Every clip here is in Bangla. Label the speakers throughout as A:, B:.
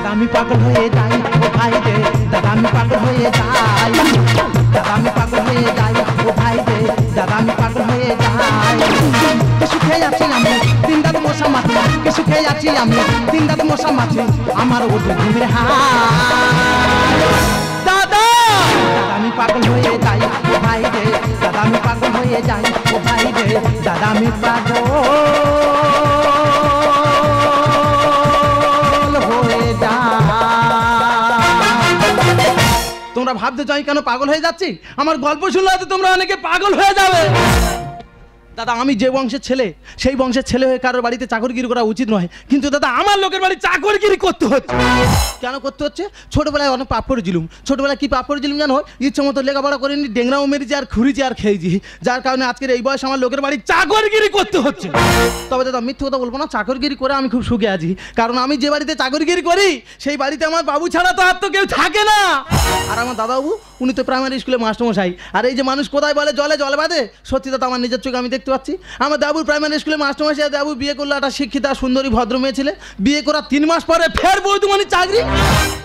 A: দাদা আমি পাগল হয়ে যাই ও ভাই রে দাদা আমি পাগল হয়ে যাই দাদা আমি পাগল হয়ে যাই ও ভাই রে দাদা আমি পাগল হয়ে যাই কিছু খেয়ে যাচ্ছি আমি তিন দাঁত মশা মাছি কিছু খেয়ে যাচ্ছি আমি তিন দাঁত মশা মাছি আমার ওর ঘুমের দাদা আমি পাগল হয়ে যাই ও ভাই রে দাদা আমি পাগল হয়ে যাই ও ভাই রে দাদা আমি পাগল হয়ে যাই। তোমরা ভাবতে চাই কেন পাগল হয়ে যাচ্ছি? আমার গল্প শুনলে হয়তো তোমরা অনেকে পাগল হয়ে যাবে। দাদা আমি যে বংশের ছেলে সেই বংশের ছেলে হয়ে কারোর বাড়িতে চাকরগিরি করা উচিত নয়, কিন্তু দাদা আমার লোকের বাড়ি চাকরগিরি করতে হচ্ছে। কেন করতে হচ্ছে? ছোটবেলায় অনেক পাপ করেছিলাম। ছোটবেলায় কি পাপ করেছিলাম জানো? ইচ্ছে মতো লেখাপড়া করিনি, ডেংরাও মেরেছি আর খুঁড়িছি আর খেয়েছি, যার কারণে আজকের এই বয়স আমার লোকের বাড়ি চাকরগিরি করতে হচ্ছে। তবে দাদা মিথ্যে কথা বলবো না, চাকরগিরি করে আমি খুব সুখে আছি, কারণ আমি যে বাড়িতে চাকরগিরি করি সেই বাড়িতে আমার বাবু ছাড়া তো আর তো কেউ থাকে না। আর আমার দাদাবাবু উনি তো প্রাইমারি স্কুলে মাস্টারমশাই। আর এই যে মানুষ কোথায় বলে জলে জল বাঁধে, সত্যি দাদা আমার নিজের চোখে আমি দেখতে পাচ্ছি। আমার দাবুর প্রাইমারি স্কুলে মাস্টারমশাই, দাবু বিয়ে করলো একটা শিক্ষিতা সুন্দরী ভদ্র মেয়ে ছেলে, বিয়ে করার 3 মাস পরে ফের বৌদিমণি চাকরি।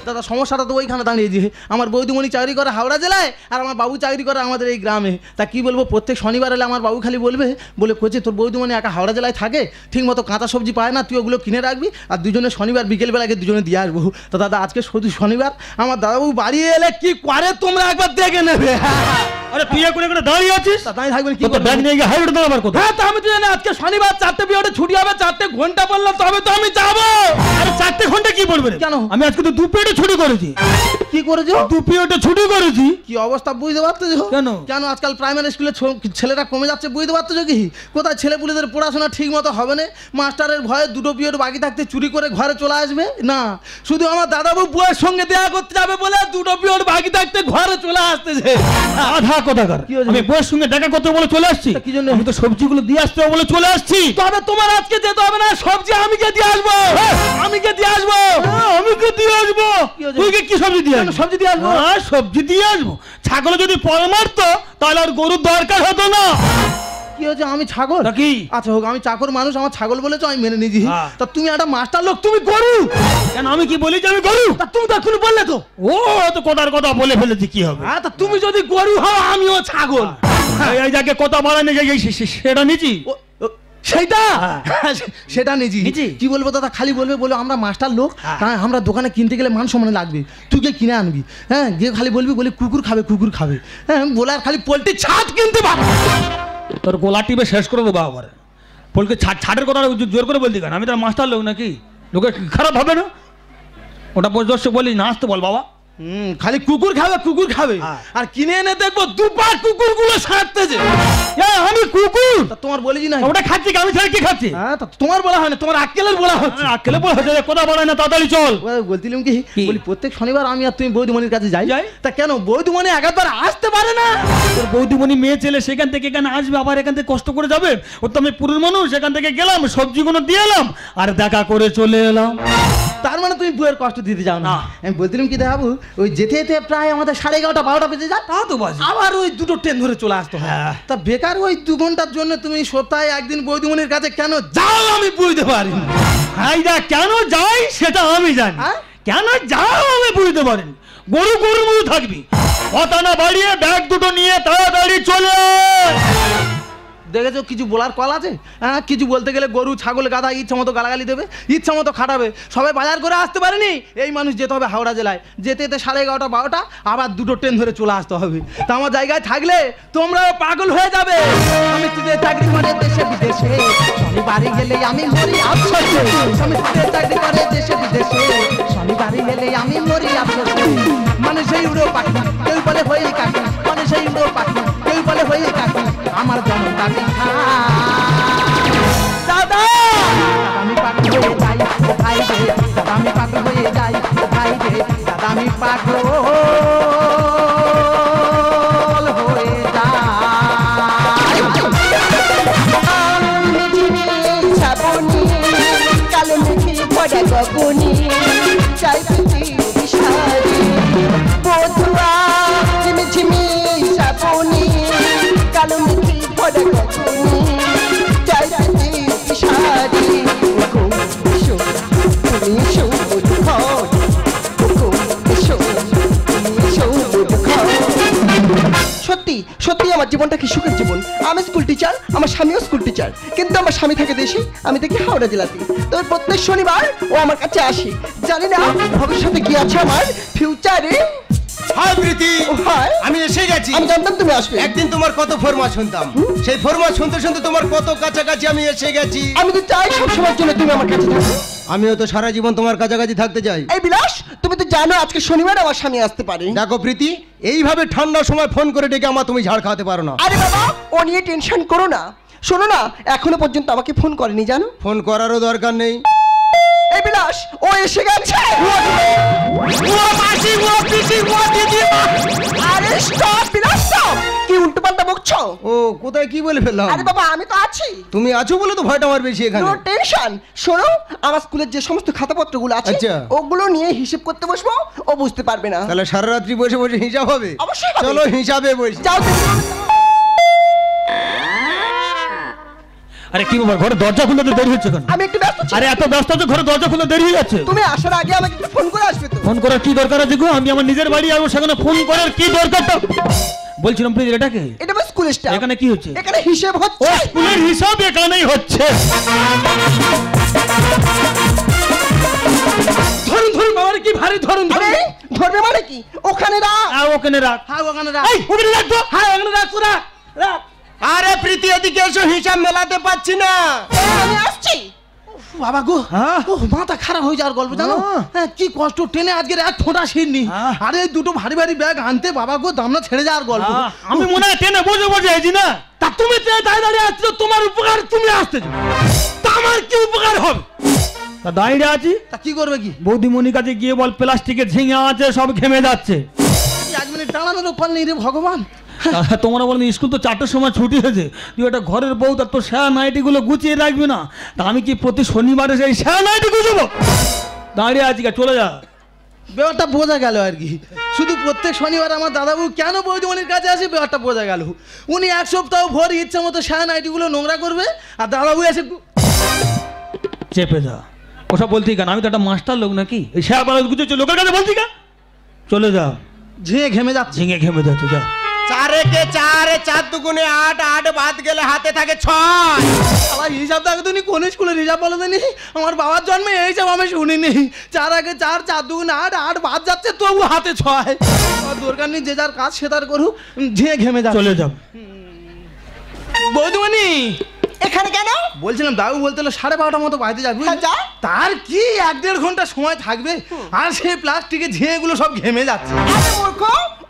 A: দাদা সমস্যাটা তো ওইখানে দাঁড়িয়েছে, আমার বৌদিমণি চাকরি করে হাওড়া জেলায় আর আমার বাবু চাকরি করে আমাদের এই গ্রামে। তা কি বলবো, প্রত্যেক শনিবার এলে আমার বাবু খালি বলবে কোচে তোর বৌদিমণি একা হাওড়া জেলায় থাকে, ঠিক মতো কাঁচা সবজি পায় না, তুই ওগুলো কিনে রাখবি আর দুজনে শনিবার বিকেলবেলাকে দুজনে দিয়ে আসবো। তো দাদা আজকে শুধু শনিবার, আমার দাদাবাবু বাড়ি এলে কি করে তোমরা একবার দেখে নেবে।
B: আরে তুই করে করে দাঁড়িয়ে আছিস,
A: দাঁড়িয়ে থাকবেন কি
B: তো ব্যাগ নিয়ে গিয়ে হাইরোড দাঁড়াবার কথা।
A: হ্যাঁ, তা আমি তো জানি আজকে শনিবার 4টে পিরিয়ডে ছুটি হবে, 4টে ঘন্টা পড়লো তবে তো আমি যাবো।
B: আরে 4টে ঘন্টা কি বলবে?
A: কেন?
B: আমি আজকে তো 2 পিরিয়ডে ছুটি করেছি।
A: কি করেছো?
B: 2 পিরিয়ডে ছুটি করেছি।
A: কি অবস্থা বুঝতে পারছো?
B: কেন
A: কেন আজকাল প্রাইমারি স্কুলে ছেলেরা কমে যাচ্ছে বুঝতে পারছো কি? কোথায় ছেলেপুলেদের পড়াশোনা ঠিক মতো হবে না, মাস্টারের ভয়ে 2টো পিরিয়ড বাকি থাকতে চুরি করে ঘরে চলে আসবে না, শুধু আমার দাদাবাবু বউয়ের সঙ্গে দেখা করতে যাবে বলে 2টো পিরিয়ড বাকি থাকতে ঘরে চলে আসতেছে।
B: আধা কথাকার, আমি বউয়ের সঙ্গে দেখা করতে বলে চলে আসছি।
A: কি জন্য?
B: আমি তো সবজিগুলো দিয়ে আসতে বলে চলে আসছি।
A: তবে তোমার আজকে যেতে হবে না, সবজি আমি কে দিয়ে আসবো। আমি কে দিয়ে আসবো?
B: আমি কে দিয়ে আসবো? তুই কি সবজি দিয়ে আসবো?
A: সবজি দিয়ে আসবো?
B: হ্যাঁ সবজি দিয়ে আসবো। ছাগল যদি পর মারতো তাহলে আর গরুর দরকার হতো না।
A: কি হচ্ছে? আমি ছাগল
B: নাকি?
A: আচ্ছা হোক, আমি চাকর মানুষ, আমার ছাগল বলেছো আমি মেনে নিয়েছি।
B: হ্যাঁ।
A: তা তুমি একটা মাস্টার লোক, তুমি গরু
B: কেন? আমি কি বলি যে আমি গরু?
A: তা তুমি তো এখন বললে তো।
B: ও তো কথার কথা বলে ফেলেছি, কি হবে?
A: হ্যাঁ, তা তুমি যদি গরু হও আমিও ছাগল।
B: এই জায়গায় কথা বলা নেই, সেটা নিচি
A: সেইটা
B: হ্যাঁ।
A: সেটা নিজি। কি বলবো দাদা, খালি বলবে আমরা মাস্টার লোক, হ্যাঁ আমরা দোকানে কিনতে গেলে মান সম্মান লাগবে, তুই গিয়ে কিনে আনবি। হ্যাঁ গিয়ে খালি বলবি কুকুর খাবে কুকুর খাবে, হ্যাঁ বলে আর খালি পোল্ট্রি ছাদ কিনতে পারবো।
B: তোর গোলা টিপে শেষ করে দেবো আবার। পোল্ট্রি ছাদের কথা জোর করে বলতি কেন? আমি তার মাস্টার লোক নাকি? লোকে খারাপ হবে না? ওটা দর্শক বলি না আসতে বল বাবা।
A: খালি কুকুর খাবে আর কিনে এনে দেখবো 2 পা কুকুর গুলো সারতেছে।
B: আমি কুকুর
A: তোমার বলি না,
B: ওটা খাচ্ছি, আমি ছাড়া কি খাচ্ছি?
A: হ্যাঁ তোমার বলা হয় না, তোমার আক্কেলের বলা হচ্ছে।
B: আক্কেলে বলা হচ্ছে, কথা বলে না, তাড়াতাড়ি চল।
A: বলছিলাম কি বলি, প্রত্যেক শনিবার আমি আর তুমি বৌদিমণির কাছে যাই। তা কেন বৌদিমণি একবার আসতে পারে না?
B: তোর বৌদিমণি মেয়ে ছেলে সেখান থেকে এখানে আসবে, আবার এখান থেকে কষ্ট করে যাবে। ও তো আমি পুরুষ মানুষ, সেখান থেকে গেলাম সবজিগুলো দিয়ে এলাম আর দেখা করে চলে এলাম।
A: তার মানে তুমি বউয়ের কষ্ট দিতে যাও না? আমি বলছিলাম কি দেখাবো, ওই যেতে যেতে প্রায় আমাদের 11:30 12টা বেজে যায়, তা তো বাজে, আবার ওই 2টো ট্রেন ধরে চলে আসতে হয়। তা বেকার ওই 2 ঘন্টার জন্য তুমি সপ্তাহে একদিন বৌদিমণির কাছে কেন যাও আমি বুঝতে পারি না।
B: কেন যাই সেটা আমি জানি, কেন যাও আমি বুঝতে পারি। গরুর মতো থাকবি, কথা না বাড়িয়ে ব্যাগ 2টো নিয়ে তাড়াতাড়ি চলে।
A: দেখেছো কিছু বলার কল আছে? হ্যাঁ কিছু বলতে গেলে গরু ছাগল গাধা ইচ্ছা মতো গালাগালি দেবে, ইচ্ছা মতো খাটাবে। সবাই বাজার করে আসতে পারেনি, এই মানুষ যেতে হবে হাওড়া জেলায়, যেতে যেতে 11:30 12টা আবার 2টো ট্রেন ধরে চলে আসতে হবে। তা আমার জায়গায় থাকলে তোমরাও পাগল হয়ে যাবে। আমি তুই চাকরি করে দেশে বিদেশে, শনিবারে গেলে আমি মরি আফসোসে। আমি তুই চাকরি করে দেশে বিদেশে, শনিবারে গেলে আমি মরি আফসোসে। মানুষই উড়ো পাখি, কেউ বলে হয়ে কাকি, মানুষই উড়ো পাখি, কেউ বলে হয়ে কাকি, আমার জন্ম দাবি দাদা। আমি পাগল হয়ে যাই ও ভাই রে, দাদা আমি পাগল হয়ে যাই ও ভাই রে, দাদা আমি পাগল হয়ে যাই।
C: শ্রাবণী কালো মেঘে ভরা গগনে, চাই পৃথিবী সারি বধুয়া ঝিমিঝিমি শ্রাবণী কালো মেঘে ভরা গগনে, চাই পৃথিবী সারি তুমি সবুজ স্বামীও স্কুল টিচার, কিন্তু আমার স্বামী থাকে দেশে, আমি থাকি হাওড়া জেলাতে। তবে প্রত্যেক শনিবার ও আমার কাছে আসে। জানি না ভবিষ্যতে কি আছে আমার ফিউচারে।
D: হাই প্রীতি,
C: হাই।
D: আমি এসে গেছি।
C: আমি জানতাম তুমি আসবে।
D: একদিন তোমার কত ফরমা শুনতাম, সেই ফরমা শুনতে শুনতে তোমার কত কাছাকাছি আমি এসে গেছি।
C: আমি তো চাই সবসময়ের জন্য তুমি আমার কাছে থাকো।
D: আমিও তো সারা জীবন তোমার কাছাকাছি থাকতে চাই।
C: এই বিলাস, তুমি তো জানো আজকে শনিবার আমার স্বামী আসতে পারে।
D: দেখো প্রীতি, এইভাবে ঠান্ডার সময় ফোন করে ডেকে আমার তুমি ঝাড় খাওয়াতে পারো না।
C: আরে বাবা, ও নিয়ে টেনশন করো না। শোনো না, এখনো পর্যন্ত আমাকে ফোন করেনি জানো।
D: ফোন করারও দরকার নেই।
C: এই বিলাস, ও এসে গেছে। আরে স্টপ বিলাস, স্টপ। কি উল্টোপাল্টা বকছো?
D: ও কোথায় কি বলে ফেললাম?
C: আরে বাবা, আমি তো আছি।
D: তুমি আছো বলে তো ভয়টা আমার বেশি এখানে।
C: No tension. শোনো, আমার স্কুলের যে সমস্ত খাতাপত্রগুলো আছে
D: আচ্ছা।
C: ওগুলো নিয়ে হিসেব করতে বসবো, ও বুঝতে পারবে না।
D: তাহলে সারা রাত্রি বসে বসে হিসাব হবে?
C: অবশ্যই হবে।
D: চলো হিসাবে বসি।
C: যাও তুমি।
B: আরে কি ব্যাপার, ঘরে দরজা খুলতে তো দেরি হচ্ছে কেন?
C: আমি একটু ব্যস্ত ছিলাম।
B: আরে এত ব্যস্ত আছো, ঘরে দরজা খুলতে দেরি হয়ে যাচ্ছে।
C: তুমি আসার আগে আমাকে একটু ফোন করে আসবে তো।
B: ফোন করার কি দরকার আছে গো? আমি আমার নিজের বাড়ি যাবো, সেখানে ফোন করার কি দরকারটা? বলছিলাম প্লিজ, এটাকে
C: এটা আমার স্কুল স্টাফ।
B: এখানে কি হচ্ছে?
C: এখানে হিসেব
B: ও
C: হচ্ছে।
B: স্কুলের হিসাব এখানেই হচ্ছে।
A: ধরুন ধরুন বাবার কি ভারী, ধরুন
C: আরে
A: ধরুন।
C: ধরবে মানে কি? ওখানে রাখ।
B: ওখানে রাখ।
A: হ্যাঁ ওখানে রাখ।
B: এই ওখানে রাখ তো।
A: হ্যাঁ ওখানে রাখ, তোরা রাখ।
D: আরে প্রীতি, এদিকে এসো, হিসাব মেলাতে পাচ্ছি না।
C: আমি আসছি।
A: বাবা গো,
B: হ্যাঁ?
A: ও মাথা খারাপ হয়ে যাওয়ার গল্প জানো।
B: হ্যাঁ।
A: হ্যাঁ, কি কষ্ট টেনে আজকের এক ফোঁটা শিরনি।
B: হ্যাঁ।
A: আরে এই দুটো ভারী ভারী ব্যাগ আনতে বাবা গো দামনা ছেড়ে যাওয়ার গল্প।
B: আমি মনে হয় ট্রেনে বসে বসে আছি না।
A: তা তুমি ট্রেনে দাঁড়িয়ে দাঁড়িয়ে আসছো, তোমার উপকার তুমি আসতেছো, তা আমার কি উপকার হবে?
B: তা দাঁড়িয়ে আছি,
A: তা কি করবে কি?
B: বৌদিমণির কাছে গিয়ে বল প্লাস্টিকের ঝিঙে আছে, সব ঘেমে যাচ্ছে।
A: এই 1 মিনিট দাঁড়ানোর উপায় নেই রে ভগবান।
B: তোমরা বলেন স্কুল তো 4টার সময় ছুটি হয়েছে, তুই একটা ঘরের বউ, তার তো সারা নাইটি গুলো গুছিয়ে রাখবি না? তা আমি কি প্রতি শনিবারে সেই সারা নাইটি গুছবো? দাঁড়িয়ে আছি, চলে যা।
A: ব্যাপারটা বোঝা গেল আর কি। শুধু প্রত্যেক শনিবার আমার দাদাবু কেন বৌদিমণির কাছে আসে, ব্যাপারটা বোঝা গেল। উনি 1 সপ্তাহ ভোর ইচ্ছা মতো সারা নাইটিগুলো নোংরা করবে, আর দাদাবু এসে
B: চেপে যা। ওসব বলতি কেন? আমি তো একটা মাস্টার লোক নাকি? এই সারা বারো গুছেছে লোকের কাছে বলতি কেন? চলে যা।
A: ঝিঙে ঘেমে যাচ্ছে।
B: ঝিঙে ঘেমে যাচ্ছে, যা।
D: 4 একে 4, 4 দুগুণে 8, 8 বাদ গেলে হাতে থাকে 6।
A: আমার হিসাব থাকে তুমি কোন স্কুলের হিসাব বলো জানি? আমার বাবার জন্মে এই সব আমি শুনিনি। 4 আগে 4, 4 দুগুণে 8, 8 বাদ যাচ্ছে তবু হাতে 6। আমার দরকার নেই, যে যার কাজ সে তার করুক। ঝিঙে ঘেমে যাচ্ছে।
B: চলে যা।
A: বৌদিমণি
C: এখানে কেন?
A: বলছিলাম দাদু বলতে 12:30টার মতো বাড়িতে যাবি।
C: হ্যাঁ, যা।
A: তার কি 1-1.5 ঘন্টা সময় থাকবে, আর সেই প্লাস্টিকের ঝিঙেগুলো সব ঘেমে যাচ্ছে।
C: আরে মূর্খ,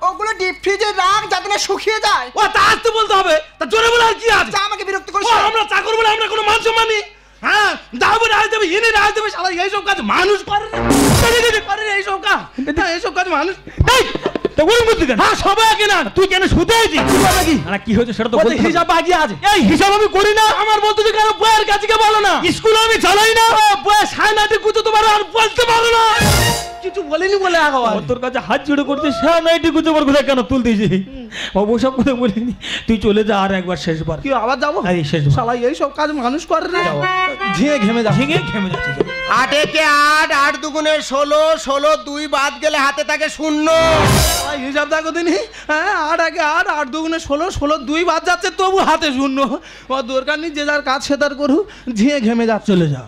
C: ওগুলো ডিপ ফ্রিজে রাখ যাতে না শুকিয়ে যায়।
A: ও তা আসতে বলতে হবে, তা জোরে বলে আর কি আছে?
C: যা, আমাকে বিরক্ত করিস
A: ও,
C: না।
A: আমরা চাকর বলে আমরা কোনো মান সম্মানী? হ্যাঁ, দাবু রাজ দেবে, ইনি রাজ দেবে, শালা এইসব কাজ মানুষ করে না। করে না এইসব কাজ। হ্যাঁ, এইসব কাজ মানুষ।
B: এই, তো ওই বুদ্ধি কেন?
A: হ্যাঁ, সবাই কেনা।
B: তুই কেন শুতে আছিস?
A: কি বলে কি?
B: আরে কি হয়েছে সেটা তো
A: বলতে
B: বলতে
A: হিসাব বাকি আছে।
B: এই হিসাব আমি করি না।
A: আমার বলতে যে কেন বইয়ের কাছে বলো না?
B: স্কুল আমি চালাই না।
A: বইয়ের সাইনাতে কুতো তোমার আর বলতে পারো না। কিছু বলিনি বলে আগাও।
B: তোর কাছে হাত জুড়ে করতে সারা নাইটি গুছে পর কোথায় কেন তুলতেছি? বাবু সব কথা বলিনি, তুই চলে যা। আর একবার শেষবার।
A: কি আবার যাবো?
B: এই শেষবার।
A: শালা এইসব কাজ মানুষ করে রে। ঝিঙে ঘেমে যাচ্ছে।
B: ঝিঙে ঘেমে যাচ্ছে।
D: 8 একে 8, 8 দুগুণে 16, 16 2 বাদ গেলে হাতে থাকে 0।
A: হিসাব দেখো দিনি। হ্যাঁ, 8 আগে 8, 8 দুগুণে 16, 16 2 বাদ যাচ্ছে তবু হাতে 0। ওর দরকার নেই, যে যার কাজ সে তার করুক। ঝিঙে ঘেমে যাচ্ছে।
B: চলে যা।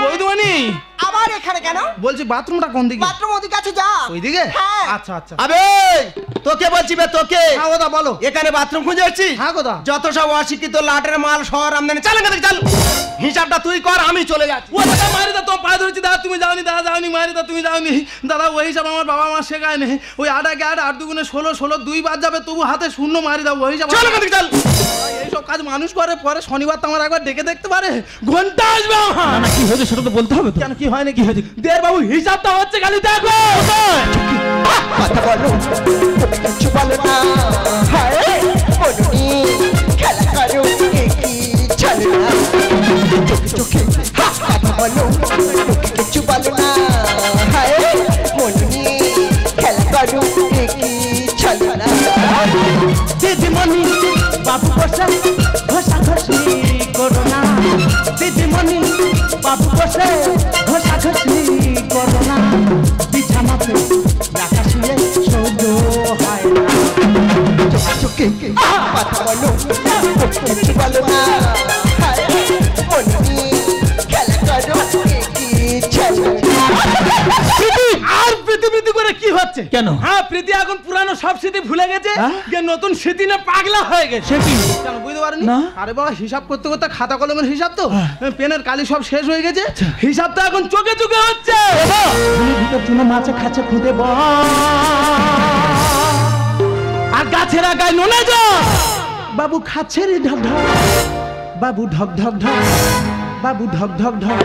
A: বৌদিমণি
C: আবার এখানে কেন?
A: বলছি বাথরুমটা কোন দিকে?
C: বাথরুম ওদিকে আছে, যা।
A: ওইদিকে?
C: হ্যাঁ।
A: আচ্ছা আচ্ছা।
D: আবে তোকে বলছি বে, তোকে।
A: হ্যাঁ ওদা বলো।
D: এখানে বাথরুম খুঁজে আসছিস?
A: হ্যাঁ কোথা?
D: যত সব অশিক্ষিত লাটের মাল শহর আমদানি, চাল এখান থেকে চাল। হিসাবটা তুই কর, আমি চলে যাচ্ছি।
A: ও দাদা মারি দা, তোমার পায়ে ধরেছি দাদা, তুমি যাওনি দাদা, যাওনি মারি দা, তুমি যাওনি দাদা। ওই হিসাব আমার বাবা মা শেখায় নেই। ওই 8 আগে 8, 8 দুগুণে 16, 16 2 বাদ যাবে তবু হাতে 0 মারি দাও। ওই হিসাব
D: চল এখান থেকে চাল।
A: এইসব কাজ মানুষ করে। পরে শনিবার তো আমার একবার ডেকে দেখতে পারে, ঘন্টা আসবে আমার।
B: না কি হয়েছে সেটা তো বলতে হবে তো।
A: কেন কি হয় না? কি হয়েছে? দের বাবু হিসাবটা হচ্ছে খালি দেখো।
C: কথা বলো, কিছু বলো না। হায় বলুনি, খেলা করো কি চলে না। চোখে চোখে কথা বলো, কিছু বলো না। হায় বলুনি, খেলা করো কি চলে না।
A: দিদিমণি বাবু বসে ঘষাঘষি করো না। দিদিমণি বাবু বসে ঘষাঘষি করো না। বিছানাতে রাখা শুয়ে সহ্য হয় না।
C: চোখে চোখে কথা বলো, কিছু বলো
A: আর প্রীতি করে কি হচ্ছে?
B: কেন?
A: হ্যাঁ, প্রীতি এখন পুরানো সব স্মৃতি ভুলে গেছে, যে নতুন স্মৃতি না পাগলা হয়ে গেছে।
B: সে কি?
A: কেন বুঝতে পারেনি?
B: না।
A: আরে বাবা, হিসাব করতে করতে খাতা কলমের হিসাব তো পেনের কালি সব শেষ হয়ে গেছে, হিসাবটা এখন চোখে চোখে হচ্ছে। ভিতর চুনো মাছে খাচ্ছে খুদে আর গাছের আগায় নোনা যা বাবু খাচ্ছে রে ঢক ঢক, বাবু ঢক ঢক ঢক, বাবু ঢক ঢক ঢক।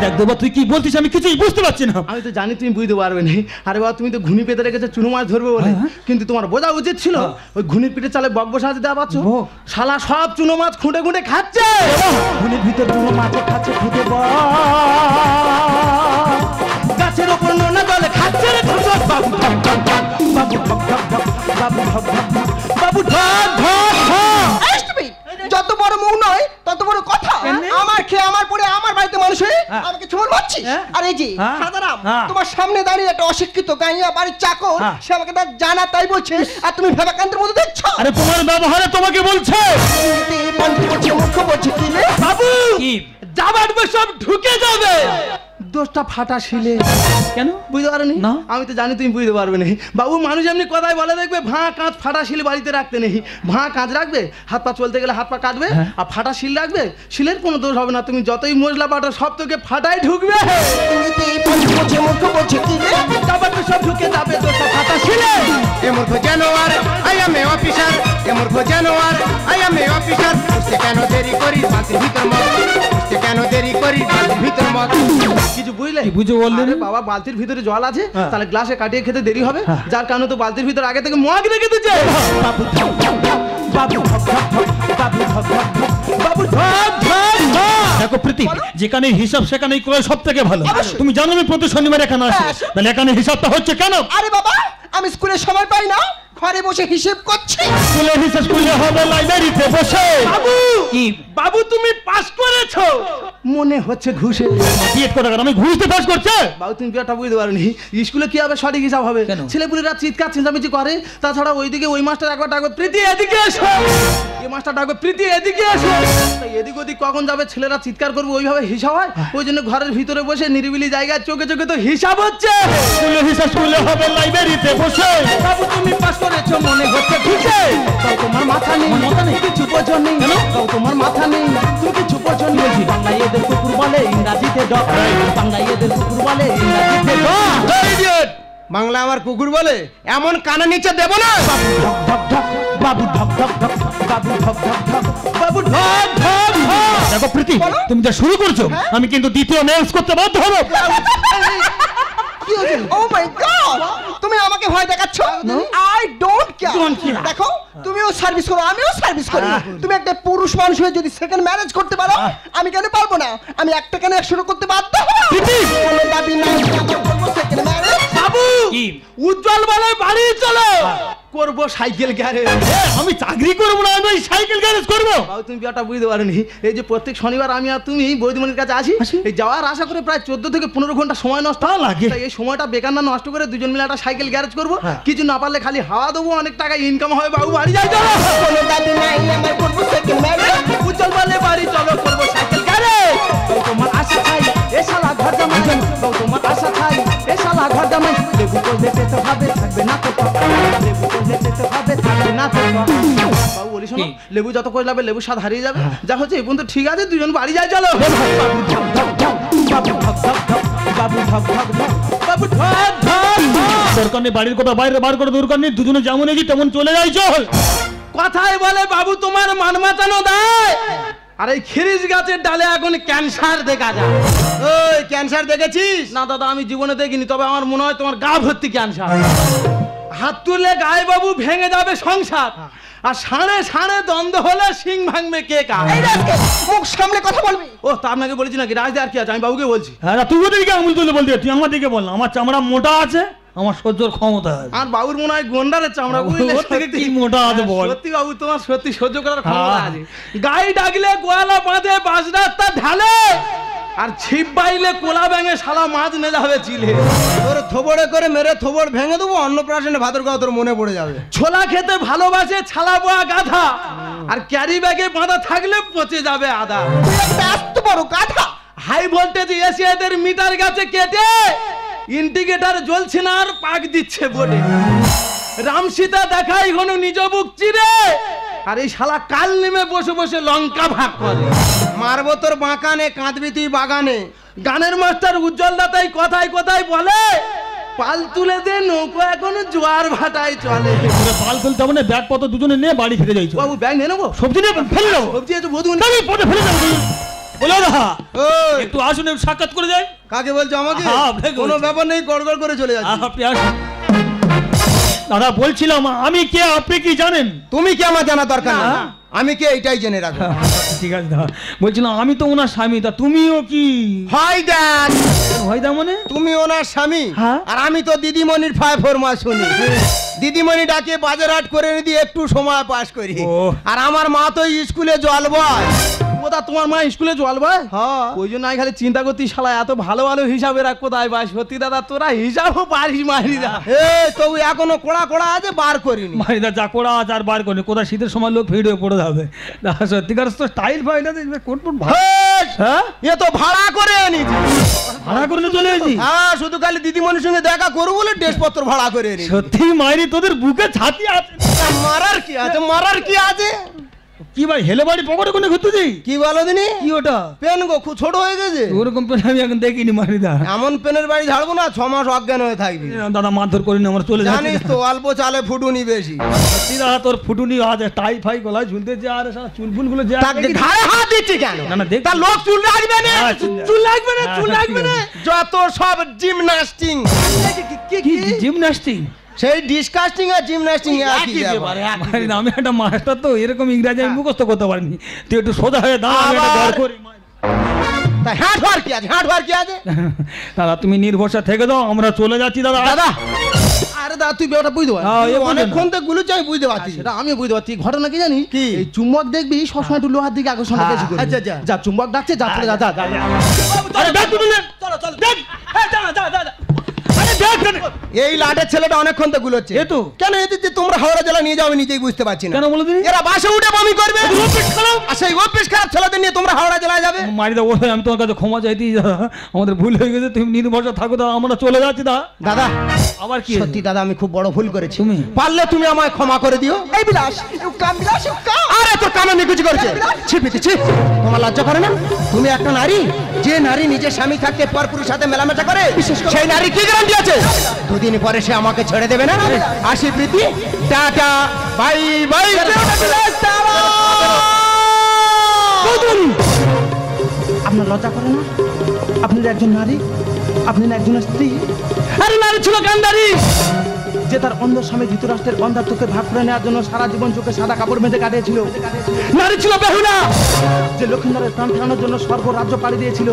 B: দেখ বাবা, তুই কি বলছিস আমি কিছুই বুঝতে পারছি না।
A: আমি তো জানি তুমি বুঝতে পারবে না। আরে বাবা, তুমি তো ঘুনি পেতে রেখেছো চুনো মাছ ধরবে বলে, কিন্তু তোমার বোঝা উচিত ছিল ওই ঘুনির পিঠে চালে বক বসা দিতে পারছো। শালা সব চুনো মাছ খুঁটে খুঁটে খাচ্ছে। ঘুনির ভিতর চুনো মাছ খাচ্ছে খুঁটে গাছের ওপর নোনা জলে খাচ্ছে রে ঢক ঢক, বাবু ঢক ঢক ঢক, বাবু ঢক ঢক ঢক, বাবু ঢক ঢক ঢক, বাবু ঢক ঢক ঢক।
C: যত বড় মুখ নয় তত বড় কথা। আমার খেয়ে আমার পরে আমার বাড়িতে মানুষ হয়ে আমাকে চুমন মারছিস। আর এই যে সাদারাম, তোমার সামনে দাঁড়িয়ে একটা অশিক্ষিত গাইয়া বাড়ির চাকর, সে আমাকে তার জানা তাই বলছে, আর তুমি ভেবাকান্তের মতো দেখছো।
B: আরে তোমার ব্যবহারে তোমাকে বলছে।
C: মুখ্য বলছে কি রে
A: বাবু,
B: কি?
A: যাবার সব ঢুকে যাবে। দোষটা ফাটা শিলে।
B: কেন
A: বুঝতে পারোনি?
B: না।
A: আমি তো জানি তুমি বুঝতে পারবে না। বাবু, মানুষ এমনি কথাই বলে দেখবে, ভাঁ কাঁচ ফাটা শিল বাড়িতে রাখতে নেই। ভাঁ কাঁচ রাখবে, হাত পা চলতে গেলে হাত পা কাটবে, আর ফাটা শিল রাখবে, শিলের কোনো দোষ হবে না। তুমি যতই মশলা পাঠো সব তোকে ফাটাই ঢুকবে।
C: মুখ্য বলছে কি রে
A: যাবার সব ঢুকে যাবে, দোষটা ফাটা শিলে।
D: এ মূর্খ জানোয়ার, আই এম এ অফিসার। এ মূর্খ জানোয়ার, আই এম এ অফিসার। উঠতে কেন দেরি করি বাতির ভিতর মত, উঠতে কেন দেরি করি বাতির ভিতর মত।
A: কিছু বুঝলে?
B: কি বুঝে বললেন?
A: আরে বাবা, বালতির ভিতরে জল আছে, তাহলে গ্লাসে কাটিয়ে খেতে দেরি হবে, যার কারণে তো বালতির ভিতরে আগে থেকে মগ রেখে দিচ্ছে। বাবু ঢক ঢক ঢক, বাবু ঢক ঢক ঢক, বাবু ঢক ঢক ঢক, বাবু ঢক ঢক ঢক।
B: দেখো প্রীতি, যেখানে হিসাব সেখানেই করে সব থেকে ভালো। তুমি জানো আমি প্রতি শনিবার এখানে আসি, তাহলে এখানে হিসাবটা হচ্ছে কেন?
C: আরে বাবা, আমি স্কুলে সময় পাই না, ঘরে বসে হিসেব করছি।
B: স্কুলে হিসাব স্কুলে হবে লাইব্রেরিতে বসে।
A: বাবু,
B: কি?
A: বাবু তুমি পাস করেছো মনে হচ্ছে ঘুষে।
B: বিএড করে আমি ঘুষতে পাস করছে।
A: বাবু, তুমি ব্যাপারটা বুঝতে পারোনি। স্কুলে কি হবে সঠিক হিসাব হবে?
B: কেন?
A: ছেলেপুলেরা চিৎকার চেঁচামেচি করে। তাছাড়া ওইদিকে ওই মাস্টার একবার ডাকবে, প্রীতি এদিকে এসো, এই মাস্টার ডাকবে, প্রীতি এদিকে এসো। তাই এদিক ওদিক কখন যাবে, ছেলেরা চিৎকার করবে, ওইভাবে হিসাব হয়। ওই জন্য ঘরের ভিতরে বসে নিরিবিলি জায়গায় চোখে চোখে তো হিসাব হচ্ছে।
B: স্কুলে হিসাব স্কুলে হবে লাইব্রেরিতে বসে।
A: বাবু, তুমি পাস করেছো মনে হচ্ছে ঘুষে। তাও তোমার মাথা নেই, মাথা নেই, কিছু বোঝো নেই। তাও তোমার মাথা নেই, তুমি কিছু বোঝো নেই। বাংলায় এদের কুকুর বলে, ইংরাজিতে ডগ। বাংলায় এদের কুকুর বলে, ইংরাজিতে ডগ।
D: বাংলা আমার কুকুর বলে, এমন কানে নিচে দেব না।
A: বাবু ঢক ঢক ঢক, বাবু ঢক ঢক ঢক, বাবু ঢক ঢক ঢক।
B: দেখো প্রীতি, তুমি যা শুরু করছো, আমি কিন্তু দ্বিতীয় নেলস করতে বাধ্য হবো।
C: ও মাই গড, তুমি আমাকে ভয় দেখাচ্ছ? I don't care. দেখো, তুমিও সার্ভিস করো, আমিও সার্ভিস করি। তুমি একটা পুরুষ মানুষ হয়ে যদি সেকেন্ড ম্যারেজ করতে পারো, আমি কেন পারবো না? আমি একটা কেন 100 করতে বাধ্য হব। কোনো দাবি নাই আমার করবো সেকেন্ড ম্যারেজ।
A: বাবু,
B: কি?
A: উজ্জ্বল বলে বাড়ি চলো, করবো সাইকেল গ্যারেজ।
B: আমি চাকরি করবো না, আমি সাইকেল গ্যারেজ করবো।
A: বাবু, তুমি ব্যাপারটা বুঝতে পারোনি। এই যে প্রত্যেক শনিবার আমি আর তুমি বৌদিমণির কাছে আসি, এই যাওয়ার আশা করে প্রায় 14 থেকে 15 ঘন্টা সময় নষ্ট
B: লাগে।
A: তাই এই সময়টা বেকার না নষ্ট করে দুজন মিলে একটা সাইকেল গ্যারেজ করবো। কিছু না পারলে খালি হাওয়া দেবো, অনেক টাকা ইনকাম হবে। বাবু, বাড়ি যাই চলো।
C: কোনো দাবি নাই আমার করবো সেকেন্ড ম্যারেজ।
A: উজ্জ্বল বলে বাড়ি চলো, করবো সাইকেল গ্যারেজ। তোমার আশা খাই এ শালা ঘর জামাই, তোমার আশা খাই এ শালা ঘর জামাই। লেবু করলে পেতে হবে, থাকবে না তো টক। লেবু করলে পেতে হবে, থাকবে না তো টক। বাবু বলি শোনো, লেবু যত করে যাবে লেবু স্বাদ হারিয়ে যাবে। যা হচ্ছে এই পর্যন্ত ঠিক আছে, দুজন বাড়ি যাই চলো। বাবু ঢক ঢক ঢক, বাবু ঢক ঢক ঢক, বাবু ঢক ঢক ঢক, বাবু ঢক ঢক ঢক।
B: দরকার নেই বাড়ির কথা বাইরে বার করে, দরকার নেই, দুজনে যেমন এগি তেমন চলে যাই চল।
A: কথাই বলে বাবু তোমার মান বাঁচানো দেয়। আর এই খিরিস গাছের ডালে এখন ক্যান্সার দেখা যায়।
D: ওই ক্যান্সার দেখেছিস?
A: না দাদা, আমি জীবনে দেখিনি, তবে আমার মনে হয় তোমার গা ভর্তি ক্যান্সার। হাত তুললে গায়ে বাবু ভেঙে যাবে সংসার, আর সাড়ে সাড়ে দ্বন্দ্ব হলে সিং ভাঙবে কে কার।
C: এই রাজকে মুখ সামলে কথা বলবি।
A: ও তা আপনাকে বলেছি নাকি? রাজদে আর কি আছে, আমি বাবুকে বলছি।
B: হ্যাঁ, তুই ওদেরকে আঙুল তুলে বলতে, তুই আমার দিকে বল না। আমার চামড়া মোটা আছে, আমার সহ্যর ক্ষমতা আছে।
A: আর বাবুর মনে হয় গন্ডারের চামড়া, বুঝলে?
B: ওর থেকে কি মোটা আছে বল।
A: সত্যি বাবু, তোমার সত্যি সহ্য করার ক্ষমতা আছে। গাই ডাকলে গোয়ালা বাঁধে, বাস রাস্তা ঢালে, আর ছিপ বাইলে কোলা ব্যাঙে শালা মাছ নে যাবে চিলে।
D: তোর থোবড়ে করে মেরে থোবড় ভেঙে দেবো, অন্নপ্রাশনে ভাতের কথা তোর মনে পড়ে যাবে।
A: ছোলা খেতে ভালোবাসে ছালা বোয়া গাধা, আর ক্যারি ব্যাগে বাঁধা থাকলে পচে যাবে আদা।
C: তুই একটা এত বড় গাধা।
A: হাই ভোল্টেজ এসিয়াদের মিটার গেছে কেটে, ইন্ডিকেটার জ্বলছে না আর পাক দিচ্ছে বোর্ডে। রাম সীতা দেখাই হনু নিজ বুক চিরে, আর এই শালা কাল নেমে বসে বসে লঙ্কা ভাগ করে।
D: মারবো তোর বাঁকানে, কাঁদবি তুই বাগানে।
A: গানের মাস্টার উজ্জ্বল দাতাই কথায় কথায় বলে, পাল তুলে দে নৌকো এখন জোয়ার ভাটায় চলে।
B: তোরা পাল তুলতে হবে না, ব্যাগ পত্র দুজনে নিয়ে বাড়ি ফিরে যাইছো।
A: বাবু ব্যাগ নিয়ে নেবো,
B: সবজি নিয়ে ফেলে দেবো।
A: সবজি আছে বধু
B: আমি পটে ফেলে দেবো। বলো না
D: ওই,
B: একটু আসুন, একটু সাক্ষাৎ করে যাই।
D: কাকে বলছো আমাকে?
B: হ্যাঁ, আপনাকে
D: কোনো
B: বলছি।
D: ব্যাপার নেই, গড়গড় করে চলে যাচ্ছে।
B: আপনি আসুন। দাদা বলছিলাম আমি কে, আপনি কি জানেন?
D: তুমি কি আমার জানা দরকার না,
A: না।
D: আমি কে এইটাই জেনে রাখো।
B: ঠিক আছে দাদা, বলছিলাম আমি তো ওনার স্বামী, তা তুমিও কি
D: হয় দেখ,
B: হয় দা মানে?
D: তুমি ওনার স্বামী,
B: হ্যাঁ।
D: আর আমি তো দিদিমণির ফায় ফরমা শুনি। দিদিমণি ডাকে বাজার হাট করে দিয়ে একটু সময় পাস করি।
B: ও।
D: আর আমার মা তো স্কুলে জল বয়।
A: কোথা তোমার মা স্কুলে চলবে?
D: হ্যাঁ।
A: ওই জন্য আমি খালি চিন্তা করতি শালা এত ভালো ভালো হিসাবে রাখ কোথায় পাই। সত্যি দাদা তোরা হিসাবও পারিস মারিদা।
D: এ তবু এখনো কোড়া কোড়া আছে, বার করিনি।
B: মারিদা যা করা আছে আর বার করে কোথায় শীতের সময় লোক ভিড় হয়ে পড়ে যাবে। দাদা সত্যিকার তো স্টাইল পাই না, কোট
D: হেই,
B: হ্যাঁ
D: এ তো ভাড়া করে এনেছি।
B: ভাড়া করে চলে এসেছি।
D: হ্যাঁ, শুধু খালি দিদিমণির সঙ্গে দেখা করবো বলে ড্রেসপত্র ভাড়া করে এনেছি।
B: সত্যি মাইরি তোদের বুকে ছাতি আছে।
D: মারার কি আছে, মারার কি আছে?
B: কি ভাই হেলে বাড়ি পকেটে কোনে ঘুরতেছি?
D: কি বলো দিনি?
B: কি ওটা?
D: পেন গো খুব ছোট হয়ে গেছে।
B: ওরকম পেন আমি এখন দেখিনি মারিদা।
D: এমন পেনের বাড়ি ঝাড়বো না 6 মাস অজ্ঞান হয়ে থাকবি।
B: দাদা মারধর করিনি, আমরা চলে যাচ্ছি।
D: জানিস তো অল্প চালে ফুটুনি বেশি।
B: সত্যি দাদা তোর ফুটুনি আছে, টাই ফাই গলায় ঝুলতেছে আর সারা চুলফুল গুলো যে
D: তাকে ঘাড়ে হাত দিচ্ছি কেন?
B: না না দেখ
D: তার লোক চুল রাখবে না,
B: হ্যাঁ,
D: চুল রাখবে না,
B: হ্যাঁ,
D: চুল
B: হ্যাঁ,
D: রাখবে
B: ঠিক
D: না।
B: আছে।
D: যত সব জিমনাস্টিং,
B: কি জিমন্যাস্টিক?
D: সেই ডিসকাস্টিং আর জিমনাস্টিং একই ব্যাপার।
B: মারিদা আমি একটা মাস্টার তো এরকম ইংরাজি আমি মুখস্থ করতে পারিনি। তুই একটু সোজা হয়ে দাঁড়া, আমি একটা
D: আবার-
B: দর করি।
D: তা হ্যাঁ ধর কি আছে, হ্যাঁ ধর কি আছে?
B: দাদা তুমি নির্ভরসা থেকে দাও, আমরা চলে যাচ্ছি দাদা।
D: দাদা
A: আরে দাদা তুই ব্যাপারটা বুঝতে পারছিস?
B: হ্যাঁ, এ বুঝে না।
D: অনেকক্ষণ তো গুলো চাই, বুঝতে পারছি।
A: সেটা আমিও বুঝতে পারছি। ঘটনা কি জানিস?
D: কি?
A: এই চুম্বক দেখবি সবসময় একটু লোহার দিকে আকর্ষণ
D: হ্যাঁ,
A: বেশি করবি।
D: আচ্ছা, আচ্ছা।
A: যা চুম্বক ডাকছে, যা চলে যা যা যা।
B: আরে ব্যাগ তুলে নে।
A: চলো চলো
B: ব্যাগ।
A: এই যা যা যা যা।
B: আরে ব্যাগ টেনে।
D: এই লাটের ছেলেটা অনেকক্ষণ তো গুলোচ্ছে।
B: এ তো।
D: কেন এদের যে তোমরা হাওড়া জেলা নিয়ে যাও আমি নিজেই বুঝতে পারছি না।
B: কেন বলো দিনি?
D: এরা বাসে উঠে বমি করবে।
B: অভ্যেস খারাপ।
D: আর সেই অভ্যেস খারাপ ছেলেদের নিয়ে তোমরা হাওড়া জেলায় যাবে।
B: মারিদা ওই আমি তোমার কাছে ক্ষমা চাইতেই দাদা, আমাদের ভুল হয়ে গেছে, তুমি নির্ভরসা থাকো দাদা, আমরা চলে যাচ্ছি দাদা।
D: দাদা
B: আবার কি
D: সত্যি দাদা আমি খুব বড় ভুল করেছি।
B: তুমি?
D: পারলে তুমি আমায় ক্ষমা করে দিও।
C: এই বিলাস, you come Vilas, you come.
D: আরে তোর কানে নিকুচি করছে। ছিপিতে ছি, তোমার লজ্জা করে না? তুমি একটা নারী, যে নারী নিজের স্বামী থাকতে পর পুরুষের সাথে মেলামেশা করে, সেই নারী কি গ্যারান্টি আছে দুদিন পরে সে আমাকে ছেড়ে দেবে না? আসি প্রীতি, টাটা, বাই বাই।
A: আপনার লজ্জা করে না? আপনি যে একজন নারী, আপনি না একজন স্ত্রী। আরে নারী ছিল গান্ধারী, যে তার অন্ধ স্বামী ধৃতরাষ্ট্রের অন্ধাত্মকে ভাগ করে নেওয়ার জন্য সারা জীবন চোখে সাদা কাপড় বেঁধে কাটিয়েছিল। নারী ছিল বেহুলা, যে লক্ষ্মীনারের প্রাণ ফেরানোর জন্য স্বর্গ রাজ্য পাড়ি দিয়েছিল।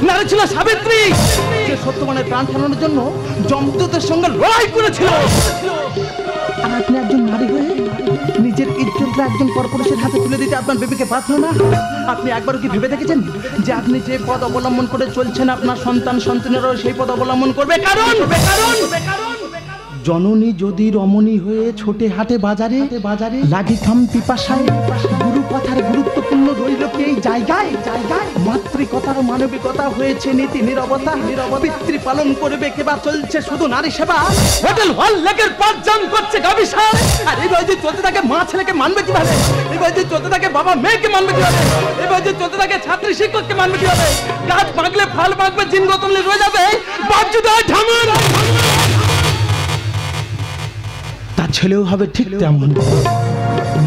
A: নারী ছিল সাবিত্রী, যে সত্যবানের প্রাণ ফেরানোর জন্য যমদূতের সঙ্গে লড়াই করেছিল। আর আপনি একজন নারী হয়ে নিজের ইজ্জতটা একজন পরপুরুষের হাতে তুলে দিতে আপনার বিবেকে বাধ্য না? আপনি একবারও কি ভেবে দেখেছেন যে আপনি যে পথ অবলম্বন করে চলছেন আপনার সন্তান সন্তানেরও সেই পথ অবলম্বন করবে? কারণ জননী যদি রমণী হয়ে ছোটে হাটে বাজারে বাজারে লাগি খাম পিপাসায়, গুরু কথার গুরুত্বপূর্ণ রইল কি এই জায়গায় জায়গায়? মাতৃকতার মানবিকতা হয়েছে নীতি নীরবতা, পিতৃ পালন করবে কেবা চলছে শুধু নারী সেবা। হোটেল হল লেগের পাঁচজন করছে গাবিসার। আর এইভাবে যদি চলতে থাকে মা ছেলেকে মানবে কিভাবে? এইভাবে যদি চলতে থাকে বাবা মেয়েকে মানবে কিভাবে? এইভাবে যদি চলতে থাকে ছাত্রী শিক্ষককে মানবে কিভাবে? গাছ পাকলে ফল পাকবে, জিন গতমলে রয়ে যাবে, বাপ যদি হয় ঢামন, তার ছেলেও হবে ঠিক তেমন।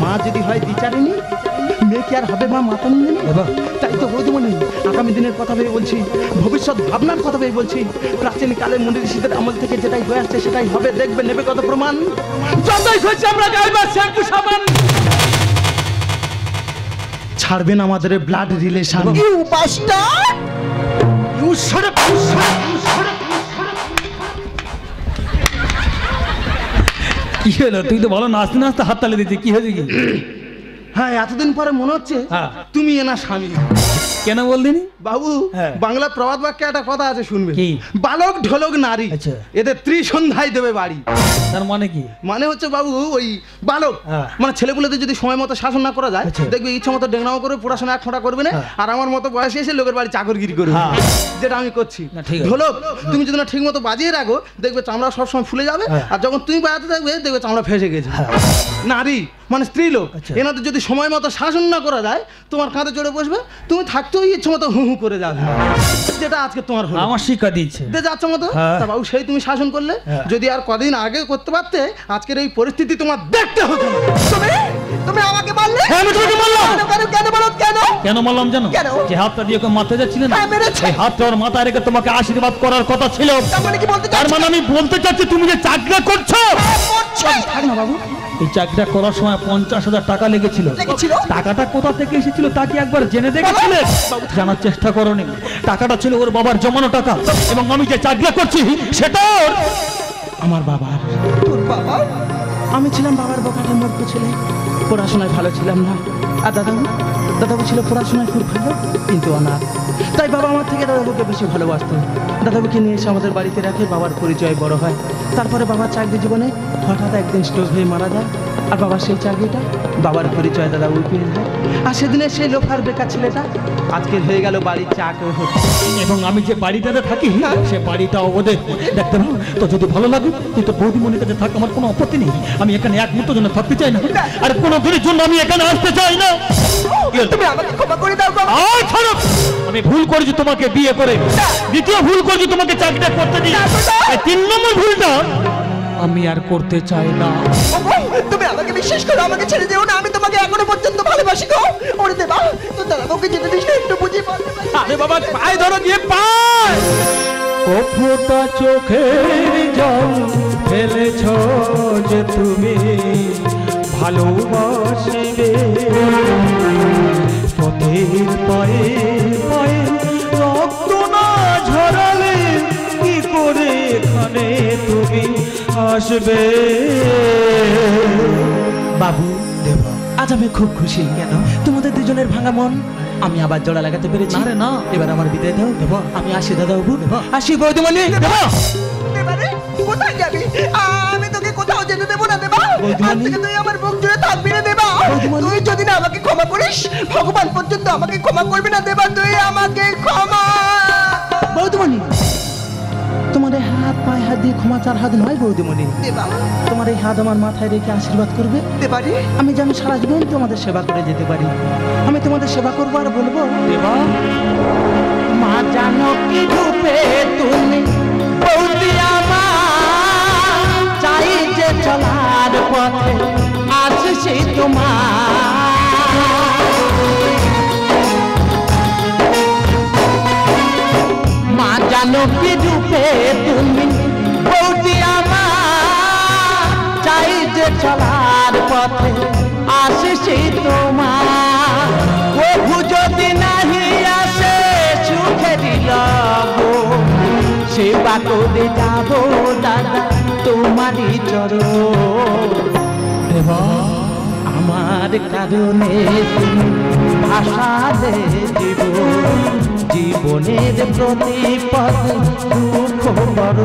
A: মা যদি হয় বিচারিনী, মেয়ে কি আর হবে মা মাতানিনী? তাই তো বৌদিমণি, আগামী দিনের কথা ভেবে বলছি, ভবিষ্যৎ ভাবনার কথা ভেবে বলছি। প্রাচীন কালে মুনি ঋষিদের আমল থেকে যেটাই হয়ে আসছে সেটাই হবে, দেখবে নেবে কত প্রমাণ। যতই হচ্ছে আমরা গাইবার শ্যাম্পু সাবান, ছাড়বেন আমাদের blood relation.
C: You bastard.
A: You shut up, you shut up, you shut up.
B: কি হলো? তুই তো ভালো নাচতে নাচতে হাত তালে দিচ্ছি, কি হয়েছে কি?
A: হ্যাঁ, এতদিন পরে মনে হচ্ছে
B: হ্যাঁ।
A: তুমি এনা স্বামী।
B: কেন বলদিনি?
A: বাবু
B: হ্যাঁ।
A: বাংলা প্রবাদ বাক্যে একটা কথা আছে, শুনবে।
B: কি?
A: বালক ঢোলক নারী,
B: আচ্ছা।
A: এদের ত্রিসন্ধ্যায় দেবে বাড়ি।
B: তার মানে কি?
A: মানে হচ্ছে বাবু ওই বালক
B: হ্যাঁ।
A: মানে ছেলেগুলোদের যদি সময় মতো শাসন না করা যায়,
B: আচ্ছা।
A: দেখবে ইচ্ছা মতো ডেংনাও করে পড়াশোনা এক ফোঁটা করবে না,
B: হ্যাঁ।
A: আর আমার মতো বয়সে এসে লোকের বাড়ি চাকরগিরি করবে,
B: হ্যাঁ।
A: যেটা আমি করছি।
B: না, ঠিক আছে।
A: ঢোলক তুমি যদি না ঠিক মতো বাজিয়ে রাখো, দেখবে চামড়া সবসময় ফুলে যাবে,
B: হ্যাঁ।
A: আর যখন তুমি বাজাতে থাকবে দেখবে চামড়া ফেসে গেছে।
B: হ্যাঁ।
A: নারী মানে স্ত্রী লোক,
B: আচ্ছা।
A: এনাদের যদি সময় মতো শাসন না করা যায়, তোমার কাঁধে চড়ে বসবে, তুমি থাকতেও ইচ্ছে মতো হু হু করে যাবে, যেটা আজকে তোমার হলো।
B: আমার শিক্ষা দিচ্ছে।
A: যাচ্ছে মতো
B: হ্যাঁ।
A: তা বাবু সেই তুমি শাসন করলে,
B: হ্যাঁ।
A: যদি আর কদিন আগে করতে পারতে, আজকের এই পরিস্থিতি তোমার দেখতে হতো না।
C: তুমি আমাকে মারলে?
B: হ্যাঁ, আমি তোমাকে মারলাম।
C: কেন বলো কেন?
B: কেন মারলাম জানো?
C: কেন?
B: যে হাতটা দিয়ে ওকে মারতে যাচ্ছিলে না,
C: হ্যাঁ, মেরেছে।
B: এই হাতটা ওর মাথায় রেখে তোমাকে আশীর্বাদ করার কথা ছিল।
C: তার মানে কি বলতে
B: তার
C: চাচ্ছ?
B: মানে আমি বলতে চাচ্ছি তুমি যে চাকরিটা করছো,
A: থাক না বাবু,
B: এই চাকরিটা করার সময় 50,000 টাকা লেগেছিল।
C: লেগেছিল?
B: টাকাটা কোথা থেকে এসেছিল তা কি একবার জেনে দেখেছিলে? জানার চেষ্টা করোনি। টাকাটা ছিল ওর বাবার জমানো টাকা, এবং আমি যে চাকরিটা করছি সেটা ওর।
A: আমার বাবার,
C: তোর বাবা?
A: আমি ছিলাম বাবার বকাটের মধ্যে ছেলে, পড়াশোনায় ভালো ছিলাম না, আর দাদাবু ছিল পড়াশোনায় খুব ভালো কিন্তু অনাথ। তাই বাবা আমার থেকে দাদাবুকে বেশি ভালোবাসতো। দাদাবুকে নিয়ে এসে আমাদের বাড়িতে রাখে, বাবার পরিচয় বড় হয়। তারপরে বাবার চাকরি জীবনে হঠাৎ একদিন স্ট্রোক হয়ে মারা যায়, আর বাবার সেই চাকরিটা বাবার পরিচয় দাদাবু পেয়ে যায়। আর সেদিনে সেই লোফার বেকার ছেলেটা আজকে হয়ে গেল বাড়ির চাকরি হচ্ছে।
B: এবং আমি যে বাড়িটাতে থাকি সে বাড়িটা ওদের দেখতে ভালো তো, যদি ভালো লাগে তুই তো বৌদিমণির কাছে থাক, আমার কোনো আপত্তি নেই। আমি এখানে এক মুহূর্তের জন্য থাকতে চাই না, আর কোনো দিনের জন্য আমি এখানে আসতে চাই না।
C: তুমি আমাকে ক্ষমা করে দাও গো।
B: আয় ছাড়ো, আমি ভুল করেছি তোমাকে বিয়ে করে, দ্বিতীয় ভুল করেছি তোমাকে চাকরিটা করতে দিয়ে, এই 3 নম্বর ভুলটা আমি আর করতে চাই না।
C: ওগো, তুমি আমাকে বিশ্বাস করো, আমাকে ছেড়ে দিও না, আমি তোমাকে এখনো পর্যন্ত ভালোবাসি গো। ওরে দেবা, তোর দাদাকে যেতে দিস না, একটু বুঝিয়ে বল।
A: আরে বাবা পায়ে ধরো, গিয়ে পায়।
B: ও ফোঁটা চোখের জল ফেলেছ যে তুমি ভালোবাসিবে, পথের পায়ে পায়ে রক্ত না ঝরালে কি করে এখানে তুমি আসবে?
A: বাবু দেবা, আজ আমি খুব খুশি। কেন? তোমাদের দুজনের ভাঙা মন আমি আবার জোড়া লাগাতে পেরেছি।
B: না রে না,
A: এবার আমার বিদায় দাও দেবা। আমি আসি দাদাবাবু, আসি বৌদিমণি।
C: দেবারে, কোথায় যাবি? আমি তোকে কোথাও যেতে দেবো না দেবা। আজ থেকে তুই আমার বুক জুড়ে থাকবি না দেবা। তুই যদি না আমাকে ক্ষমা করিস, ভগবান পর্যন্ত আমাকে ক্ষমা করবি না দেবা। তুই আমাকে ক্ষমা।
A: বৌদিমণি, তোমার এই হাত পায়ে হাত দিয়ে ক্ষমা চার হাত নয় বৌদিমণি,
C: দেবা,
A: তোমার এই হাত আমার মাথায় রেখে আশীর্বাদ করবে।
C: দেবারে,
A: আমি যেন সারা জীবন তোমাদের সেবা করে যেতে পারি। আমি তোমাদের সেবা করবো আর বলবো,
B: দেবা
A: মা জানো কি রূপে তুমি বৌদি আমার, চাই যে চলার পথে আসছি তোমার। মা জানো কি রূপে তুমি বৌদি আমার, চাই যে চলার পথে আসছি তোমার। প্রভু যদি নাহি আসে সুখের লগন, সেবা করে যাব দাদা তোমারই চরণ।
B: দেবা
A: আমার কারণে তুমি ভাসালে জীবনের প্রতি পথে দুঃখ বড়।